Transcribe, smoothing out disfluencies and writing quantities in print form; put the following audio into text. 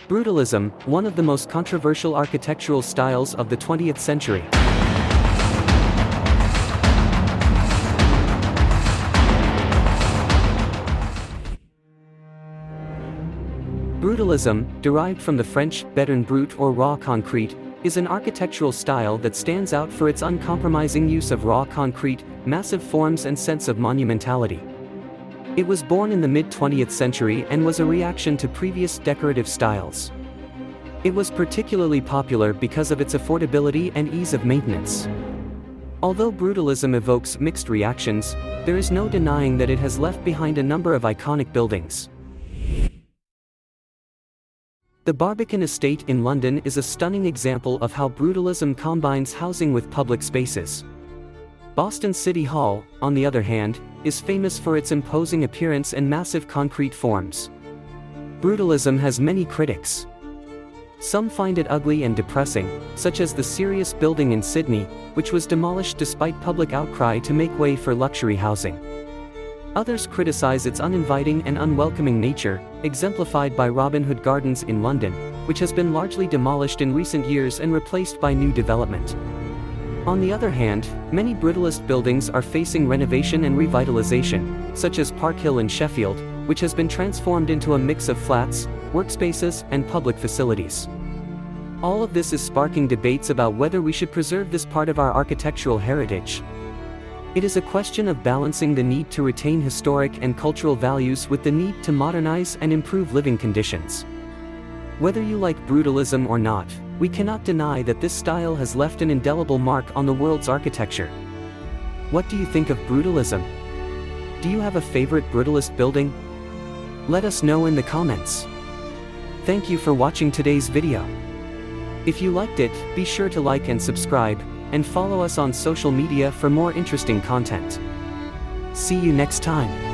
Brutalism, one of the most controversial architectural styles of the 20th century. Brutalism, derived from the French béton brut or raw concrete, is an architectural style that stands out for its uncompromising use of raw concrete, massive forms and sense of monumentality. It was born in the mid-20th century and was a reaction to previous decorative styles. It was particularly popular because of its affordability and ease of maintenance. Although Brutalism evokes mixed reactions, there is no denying that it has left behind a number of iconic buildings. The Barbican Estate in London is a stunning example of how Brutalism combines housing with public spaces. Boston City Hall, on the other hand, is famous for its imposing appearance and massive concrete forms. Brutalism has many critics. Some find it ugly and depressing, such as the Sirius building in Sydney, which was demolished despite public outcry to make way for luxury housing. Others criticize its uninviting and unwelcoming nature, exemplified by Robin Hood Gardens in London, which has been largely demolished in recent years and replaced by new development. On the other hand, many Brutalist buildings are facing renovation and revitalization, such as Park Hill in Sheffield, which has been transformed into a mix of flats, workspaces, and public facilities. All of this is sparking debates about whether we should preserve this part of our architectural heritage. It is a question of balancing the need to retain historic and cultural values with the need to modernize and improve living conditions. Whether you like Brutalism or not, we cannot deny that this style has left an indelible mark on the world's architecture. What do you think of Brutalism? Do you have a favorite Brutalist building? Let us know in the comments. Thank you for watching today's video. If you liked it, be sure to like and subscribe, and follow us on social media for more interesting content. See you next time.